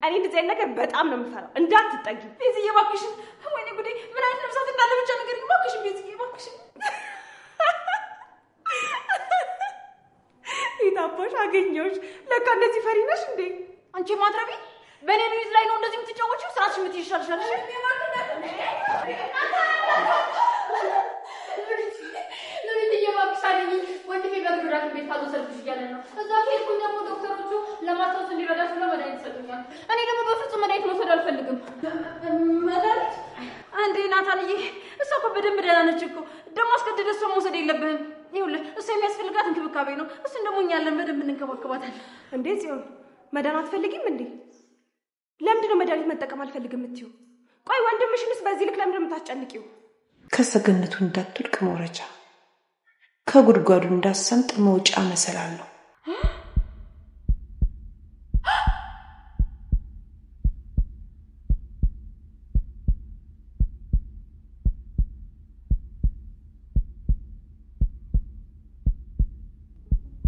እኔ እንደዚህ አይነት ነገር በጣም ነው የምፈራው። እንዳትጠጊ ቤዝዬ እባክሽ። ወይኔ ጉዴ ምን አይነት ነፍሳት እንዳለ ብቻ ነገር እባክሽ ቤዝዬ እባክሽ። ይታባሽ አገኘሁሽ። ለካ እንደዚህ ፈሪ ነሽ እንዴ አንቺ ማትረቢ? በእኔ ቤት ላይ ነው እንደዚህ የምትጫወቺው? ስራሽ የምትይሻልሻል። ወንድሜ በግራት ቤት ካልወሰድኩሽ እያለ ነው። እዛ ከሄድኩኝ ደግሞ ዶክተሮቹ ለማስታወስ እንዲረዳሽ ብለው መድኃኒት ይሰጡኛል። እኔ ደግሞ በፍጹም መድኃኒት መውሰድ አልፈልግም። መድኃኒት አንዴ ናታንዬ፣ እሷ እኮ በደንብ ደህና ነች እኮ። ደግሞ አስገድደህ እሷ መውሰድ የለብህም። ይኸውልህ እሷ የሚያስፈልጋት እንክብካቤ ነው። እሱን ደግሞ እኛ ያለን በደንብ እንንከባከባታለን። እንዴ ጽዮን፣ መድኃኒት አትፈልጊም እንዴ? ለምንድን ነው መድኃኒት መጠቀም አልፈልግም የምትይው? ቆይ ወንድምሽንስ በዚህ ልክ ለምንድን ነው የምታስጨንቂው? ከሰገነቱ እንዳትወድቅ መውረጃ፣ ከጉድጓዱ እንዳሰምጥ መውጫ መሰላል ነው።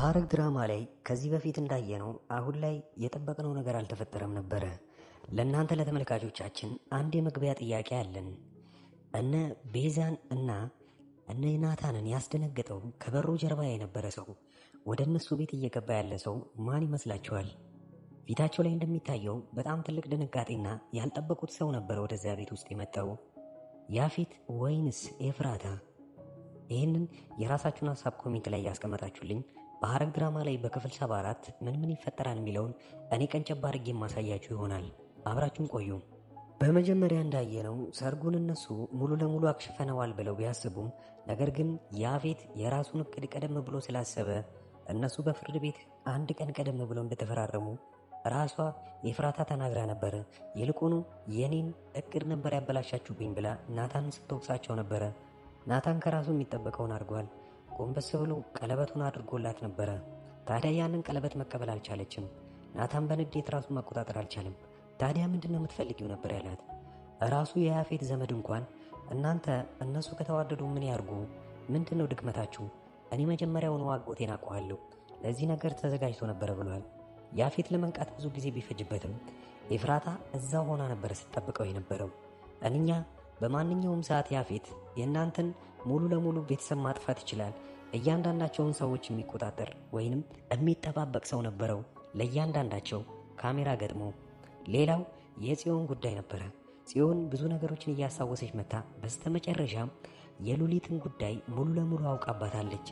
ሐረግ ድራማ ላይ ከዚህ በፊት እንዳየነው አሁን ላይ የጠበቅነው ነገር አልተፈጠረም ነበረ። ለእናንተ ለተመልካቾቻችን አንድ የመግቢያ ጥያቄ አለን። እነ ቤዛን እና እነ ናታንን ያስደነገጠው ከበሩ ጀርባ የነበረ ሰው ወደ እነሱ ቤት እየገባ ያለ ሰው ማን ይመስላችኋል? ፊታቸው ላይ እንደሚታየው በጣም ትልቅ ድንጋጤና ያልጠበቁት ሰው ነበረ ወደዚያ ቤት ውስጥ የመጣው። ያፌት ወይንስ ኤፍራታ? ይህንን የራሳችሁን ሀሳብ ኮሜንት ላይ ያስቀመጣችሁልኝ በሐረግ ድራማ ላይ በክፍል 74 ምን ይፈጠራል የሚለውን እኔ ቀንጨብ አድርጌ የማሳያችሁ ይሆናል። አብራችሁን ቆዩ። በመጀመሪያ እንዳየነው ሰርጉን እነሱ ሙሉ ለሙሉ አክሽፈነዋል ብለው ቢያስቡም ነገር ግን ያፌት የራሱን እቅድ ቀደም ብሎ ስላሰበ እነሱ በፍርድ ቤት አንድ ቀን ቀደም ብለው እንደተፈራረሙ ራሷ ኤፍራታ ተናግራ ነበረ። ይልቁኑ የኔን እቅድ ነበር ያበላሻችሁብኝ ብላ ናታንን ስትወቅሳቸው ነበረ። ናታን ከራሱ የሚጠበቀውን አድርጓል። ጎንበስ ብሎ ቀለበቱን አድርጎላት ነበረ። ታዲያ ያንን ቀለበት መቀበል አልቻለችም። ናታን በንዴት ራሱን መቆጣጠር አልቻለም። ታዲያ ምንድነው የምትፈልጊው ነበር ያላት። ራሱ የያፌት ዘመድ እንኳን እናንተ እነሱ ከተዋደዱ ምን ያርጉ? ምንድነው ድክመታችሁ? እኔ መጀመሪያውኑ አጎቴን አውቀዋለሁ፣ ለዚህ ነገር ተዘጋጅቶ ነበረ ብሏል። ያፌት ለመንቃት ብዙ ጊዜ ቢፈጅበትም ኤፍራታ እዛው ሆና ነበረ ስትጠብቀው የነበረው። እኛ በማንኛውም ሰዓት ያፌት የእናንተን ሙሉ ለሙሉ ቤተሰብ ማጥፋት ይችላል፣ እያንዳንዳቸውን ሰዎች የሚቆጣጠር ወይንም የሚጠባበቅ ሰው ነበረው፣ ለእያንዳንዳቸው ካሜራ ገጥሞ። ሌላው የጽዮን ጉዳይ ነበረ። ጽዮን ብዙ ነገሮችን እያስታወሰች መታ በስተመጨረሻም የሉሊትን ጉዳይ ሙሉ ለሙሉ አውቃባታለች።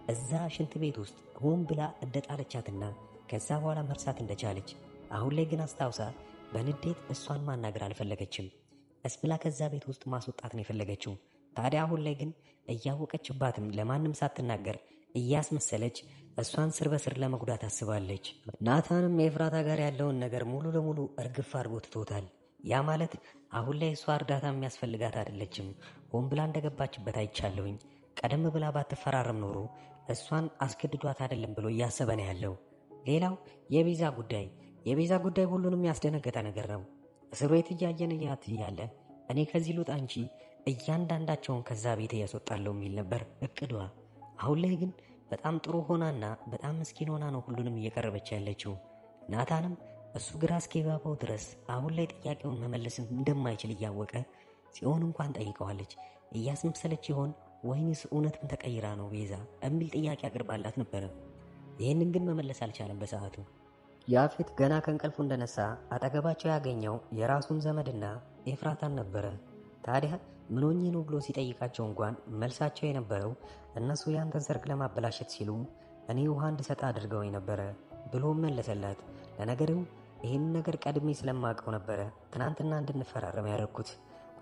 እዛ ሽንት ቤት ውስጥ ሆን ብላ እንደጣለቻትና ከዛ በኋላ መርሳት እንደቻለች አሁን ላይ ግን አስታውሳ በንዴት እሷን ማናገር አልፈለገችም። እስብላ ከዛ ቤት ውስጥ ማስወጣት ነው የፈለገችው። ታዲያ አሁን ላይ ግን እያወቀችባትም ለማንም ሳትናገር እያስመሰለች እሷን ስር በስር ለመጉዳት አስባለች። ናታንም የኤፍራታ ጋር ያለውን ነገር ሙሉ ለሙሉ እርግፍ አድርጎ ትቶታል። ያ ማለት አሁን ላይ እሷ እርዳታ የሚያስፈልጋት አይደለችም። ሆን ብላ እንደገባችበት አይቻለሁኝ። ቀደም ብላ ባትፈራረም ኖሮ እሷን አስገድዷት አይደለም ብሎ እያሰበ ነው ያለው። ሌላው የቤዛ ጉዳይ ሁሉንም ያስደነገጠ ነገር ነው። እስር ቤት እያየን እያለ እኔ ከዚህ ልውጣ እንጂ እያንዳንዳቸውን ከዛ ቤት እያስወጣለሁ የሚል ነበር እቅዷ። አሁን ላይ ግን በጣም ጥሩ ሆናና በጣም ምስኪን ሆና ነው ሁሉንም እየቀረበች ያለችው። ናታንም እሱ ግራ እስኪገባው ድረስ አሁን ላይ ጥያቄውን መመለስ እንደማይችል እያወቀ ጽዮን እንኳን ጠይቀዋለች። እያስመሰለች ይሆን ወይንስ እውነትም ተቀይራ ነው ቤዛ የሚል ጥያቄ አቅርባላት ነበረ። ይህንን ግን መመለስ አልቻለም በሰዓቱ። ያፌት ገና ከእንቅልፉ እንደነሳ አጠገባቸው ያገኘው የራሱን ዘመድና ኤፍራታን ነበረ። ታዲያ ምን ሆኜ ነው ብሎ ሲጠይቃቸው እንኳን መልሳቸው የነበረው እነሱ ያንተን ሰርግ ለማበላሸት ሲሉ እኔ ውሃ እንድሰጥ አድርገው ነበረ ብሎ መለሰላት። ለነገሩ ይህን ነገር ቀድሜ ስለማውቀው ነበረ ትናንትና እንድንፈራረም ያደረኩት።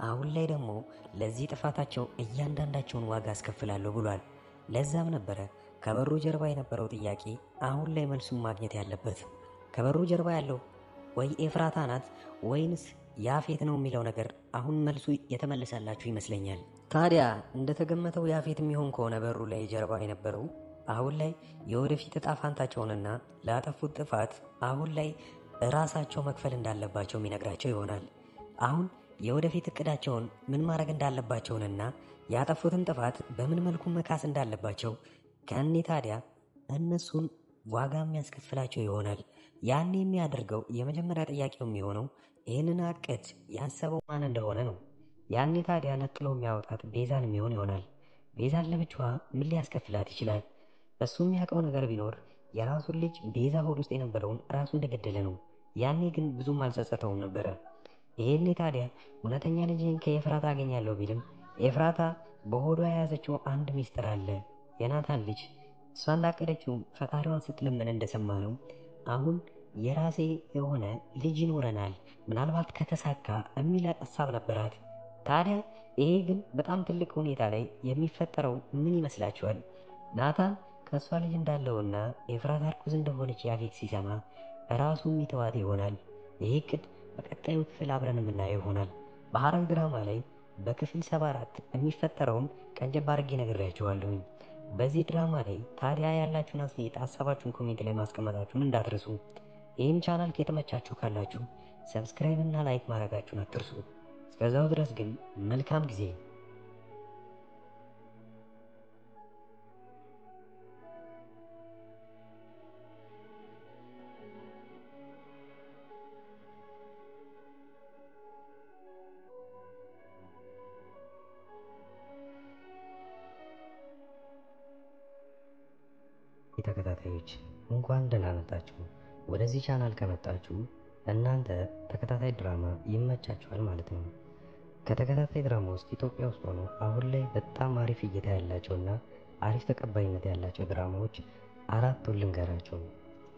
አሁን ላይ ደግሞ ለዚህ ጥፋታቸው እያንዳንዳቸውን ዋጋ አስከፍላለሁ ብሏል። ለዛም ነበረ ከበሩ ጀርባ የነበረው ጥያቄ አሁን ላይ መልሱን ማግኘት ያለበት። ከበሩ ጀርባ ያለው ወይ ኤፍራታ ናት ወይንስ ያፌት ነው የሚለው ነገር አሁን መልሱ የተመለሰላችሁ ይመስለኛል። ታዲያ እንደተገመተው ያፌት የሚሆን ከሆነ በሩ ላይ ጀርባ የነበረው አሁን ላይ የወደፊት ዕጣ ፈንታቸውንና ላጠፉት ጥፋት አሁን ላይ ራሳቸው መክፈል እንዳለባቸው የሚነግራቸው ይሆናል። አሁን የወደፊት እቅዳቸውን ምን ማድረግ እንዳለባቸውንና ያጠፉትን ጥፋት በምን መልኩ መካስ እንዳለባቸው ከእኔ ታዲያ እነሱን ዋጋ የሚያስከፍላቸው ይሆናል። ያን የሚያደርገው የመጀመሪያ ጥያቄው የሚሆነው ይህንን እቅድ ያሰበው ማን እንደሆነ ነው። ያኔ ታዲያ ነጥሎ የሚያወጣት ቤዛን የሚሆን ይሆናል። ቤዛን ለብቻዋ ምን ሊያስከፍላት ይችላል? እሱ የሚያውቀው ነገር ቢኖር የራሱን ልጅ ቤዛ ሆድ ውስጥ የነበረውን ራሱ እንደገደለ ነው። ያኔ ግን ብዙም አልጸጸተውም ነበረ። ይሄኔ ታዲያ እውነተኛ ልጅን ከኤፍራታ አገኛለሁ ቢልም ኤፍራታ በሆዷ የያዘችው አንድ ሚስጥር አለ። የናታን ልጅ እሷ እንዳቀደችው ፈጣሪዋን ስትለምን እንደሰማ ነው። አሁን የራሴ የሆነ ልጅ ይኖረናል ምናልባት ከተሳካ የሚል ሀሳብ ነበራት። ታዲያ ይሄ ግን በጣም ትልቅ ሁኔታ ላይ የሚፈጠረው ምን ይመስላችኋል? ናታን ከእሷ ልጅ እንዳለውና ኤፍራታ እርጉዝ እንደሆነች ያፌት ሲሰማ ራሱ የሚተዋት ይሆናል። ይህ እቅድ በቀጣዩ ክፍል አብረን የምናየው ይሆናል። በሐረግ ድራማ ላይ በክፍል 74 የሚፈጠረውን ቀንጨብ አድርጌ ነግሬያችኋለሁኝ። በዚህ ድራማ ላይ ታዲያ ያላችሁን አስተያየት ሀሳባችሁን ኮሜንት ላይ ማስቀመጣችሁን እንዳትርሱ። ይህን ቻናል ከተመቻችሁ ካላችሁ ሰብስክራይብ እና ላይክ ማድረጋችሁን አትርሱ። እስከዛው ድረስ ግን መልካም ጊዜ። ተከታታዮች እንኳን ደህና መጣችሁ። ወደዚህ ቻናል ከመጣችሁ እናንተ ተከታታይ ድራማ ይመቻችኋል ማለት ነው። ከተከታታይ ድራማ ውስጥ ኢትዮጵያ ውስጥ ሆኖ አሁን ላይ በጣም አሪፍ እይታ ያላቸውና አሪፍ ተቀባይነት ያላቸው ድራማዎች አራቱን ልንገራችሁ።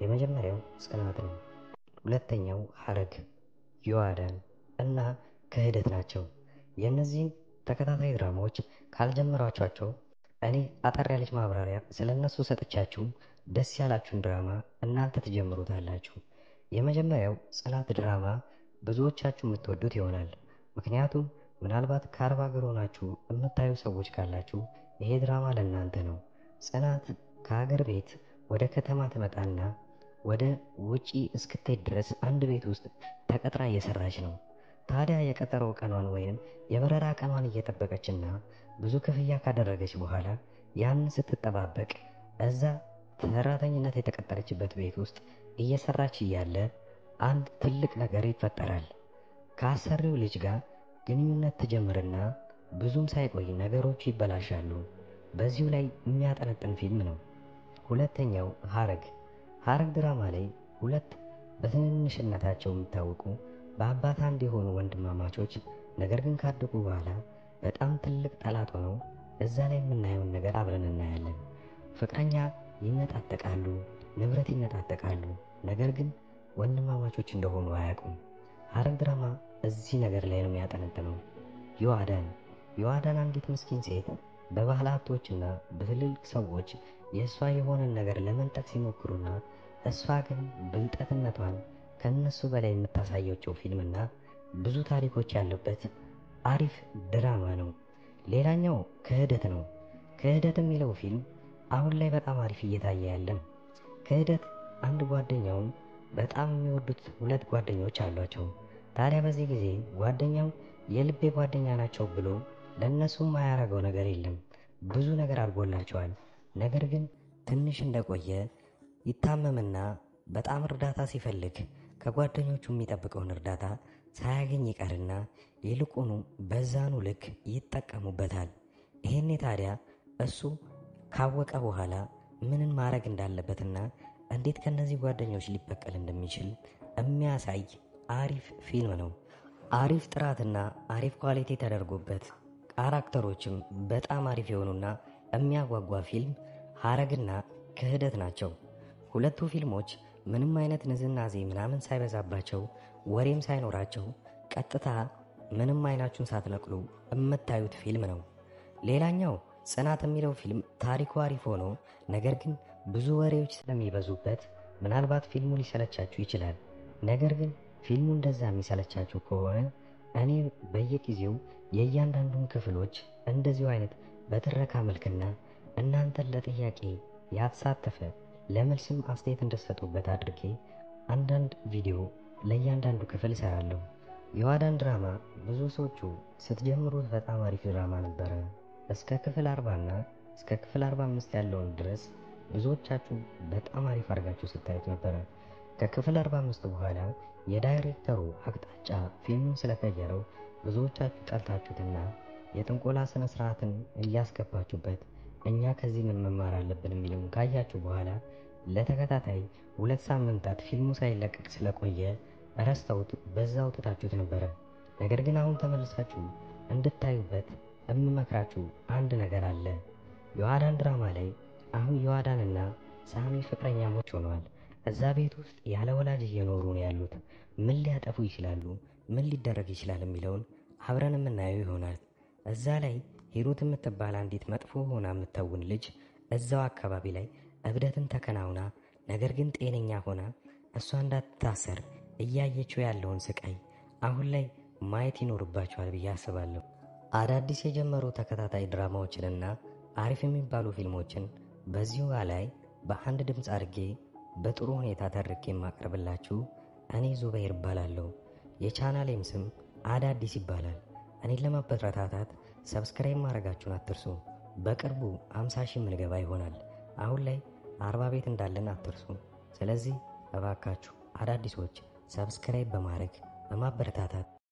የመጀመሪያው ጽናት ነው። ሁለተኛው ሐረግ፣ ዮአዳን እና ክህደት ናቸው። የእነዚህን ተከታታይ ድራማዎች ካልጀመራችኋቸው እኔ አጠር ያለች ማብራሪያ ስለነሱ ሰጥቻችሁ ደስ ያላችሁን ድራማ እናንተ ትጀምሩታላችሁ። የመጀመሪያው ጽናት ድራማ ብዙዎቻችሁ የምትወዱት ይሆናል። ምክንያቱም ምናልባት ከአረብ ሀገር ሆናችሁ የምታዩ ሰዎች ካላችሁ ይሄ ድራማ ለእናንተ ነው። ጽናት ከሀገር ቤት ወደ ከተማ ትመጣና ወደ ውጪ እስክትሄድ ድረስ አንድ ቤት ውስጥ ተቀጥራ እየሰራች ነው። ታዲያ የቀጠረው ቀኗን ወይም የበረራ ቀኗን እየጠበቀችና ብዙ ክፍያ ካደረገች በኋላ ያንን ስትጠባበቅ እዛ ሰራተኝነት የተቀጠረችበት ቤት ውስጥ እየሰራች እያለ አንድ ትልቅ ነገር ይፈጠራል። ከአሰሪው ልጅ ጋር ግንኙነት ትጀምርና ብዙም ሳይቆይ ነገሮች ይበላሻሉ። በዚሁ ላይ የሚያጠነጥን ፊልም ነው። ሁለተኛው ሐረግ። ሐረግ ድራማ ላይ ሁለት በትንንሽነታቸው የሚታወቁ በአባት አንድ የሆኑ ወንድማማቾች ነገር ግን ካደጉ በኋላ በጣም ትልቅ ጠላት ሆነው እዛ ላይ የምናየውን ነገር አብረን እናያለን። ፍቅረኛ ይነጣጠቃሉ፣ ንብረት ይነጣጠቃሉ፣ ነገር ግን ወንድማማቾች እንደሆኑ አያውቁም። ሐረግ ድራማ እዚህ ነገር ላይ ነው የሚያጠነጥነው። ዮአዳን አንዲት ምስኪን ሴት በባህል ሀብቶችና በትልልቅ ሰዎች የእሷ የሆነን ነገር ለመንጠቅ ሲሞክሩና እሷ ግን ብልጠትነቷን ከነሱ በላይ የምታሳየው ፊልምና ብዙ ታሪኮች ያሉበት አሪፍ ድራማ ነው። ሌላኛው ክህደት ነው። ክህደት የሚለው ፊልም አሁን ላይ በጣም አሪፍ እየታየ ያለ ነው። ክህደት አንድ ጓደኛውን በጣም የሚወዱት ሁለት ጓደኞች አሏቸው። ታዲያ በዚህ ጊዜ ጓደኛው የልቤ ጓደኛ ናቸው ብሎ ለእነሱ የማያረገው ነገር የለም። ብዙ ነገር አድርጎላቸዋል። ነገር ግን ትንሽ እንደቆየ ይታመምና በጣም እርዳታ ሲፈልግ ከጓደኞቹ የሚጠብቀውን እርዳታ ሳያገኝ ይቀርና ይልቁኑ በዛኑ ልክ ይጠቀሙበታል። ይሄኔ ታዲያ እሱ ካወቀ በኋላ ምንን ማድረግ እንዳለበትና እንዴት ከነዚህ ጓደኞች ሊበቀል እንደሚችል የሚያሳይ አሪፍ ፊልም ነው። አሪፍ ጥራትና አሪፍ ኳሊቲ ተደርጎበት ካራክተሮችም በጣም አሪፍ የሆኑና የሚያጓጓ ፊልም ሐረግና ክህደት ናቸው። ሁለቱ ፊልሞች ምንም አይነት ንዝናዜ ምናምን ሳይበዛባቸው ወሬም ሳይኖራቸው ቀጥታ ምንም አይናችሁን ሳትነቅሉ የምታዩት ፊልም ነው። ሌላኛው ጽናት የሚለው ፊልም ታሪኩ አሪፍ ሆኖ ነገር ግን ብዙ ወሬዎች ስለሚበዙበት ምናልባት ፊልሙ ሊሰለቻችሁ ይችላል። ነገር ግን ፊልሙ እንደዛ የሚሰለቻችሁ ከሆነ እኔ በየጊዜው የእያንዳንዱን ክፍሎች እንደዚሁ አይነት በትረካ መልክና እናንተን ለጥያቄ ያሳተፈ ለመልስም አስተያየት እንድትሰጡበት አድርጌ አንዳንድ ቪዲዮ ለእያንዳንዱ ክፍል እሰራለሁ። ዮአዳን ድራማ ብዙ ሰዎቹ ስትጀምሩት በጣም አሪፍ ድራማ ነበረ። እስከ ክፍል 40 እና እስከ ክፍል 45 ያለውን ድረስ ብዙዎቻችሁ በጣም አሪፍ አድርጋችሁ ስታዩት ነበረ። ከክፍል 45 በኋላ የዳይሬክተሩ አቅጣጫ ፊልሙን ስለቀየረው ብዙዎቻችሁ ጠልታችሁትና የጥንቆላ ስነ ስርዓትን እያስገባችሁበት እኛ ከዚህ ምን መማር አለብን የሚለውን ካያችሁ በኋላ ለተከታታይ 2 ሳምንታት ፊልሙ ሳይለቀቅ ስለቆየ ረስተውት በዛው ትታችሁት ነበረ። ነገር ግን አሁን ተመልሳችሁ እንድታዩበት እምመክራችሁ አንድ ነገር አለ። የዋዳን ድራማ ላይ አሁን የዋዳንና ሳሚ ፍቅረኛሞች ሆነዋል። እዛ ቤት ውስጥ ያለ ወላጅ እየኖሩ ነው ያሉት። ምን ሊያጠፉ ይችላሉ፣ ምን ሊደረግ ይችላል የሚለውን አብረን የምናየው ይሆናል። እዛ ላይ ሂሩት የምትባል አንዲት መጥፎ ሆና የምትተውን ልጅ እዛው አካባቢ ላይ እብደትን ተከናውና ነገር ግን ጤነኛ ሆና እሷ እንዳትታሰር እያየችው ያለውን ስቃይ አሁን ላይ ማየት ይኖርባቸዋል ብዬ አስባለሁ። አዳዲስ የጀመሩ ተከታታይ ድራማዎችንና አሪፍ የሚባሉ ፊልሞችን በዚሁ ላይ በአንድ ድምፅ አድርጌ በጥሩ ሁኔታ ተርኬ የማቀርብላችሁ እኔ ዙበይር እባላለሁ። የቻናሌም ስም አዳዲስ ይባላል። እኔን ለማበረታታት ሰብስክራይብ ማድረጋችሁን አትርሱ። በቅርቡ 50 ሺህ ምንገባ ይሆናል። አሁን ላይ 40 ቤት እንዳለን አትርሱ። ስለዚህ እባካችሁ አዳዲሶች ሰብስክራይብ በማድረግ በማበረታታት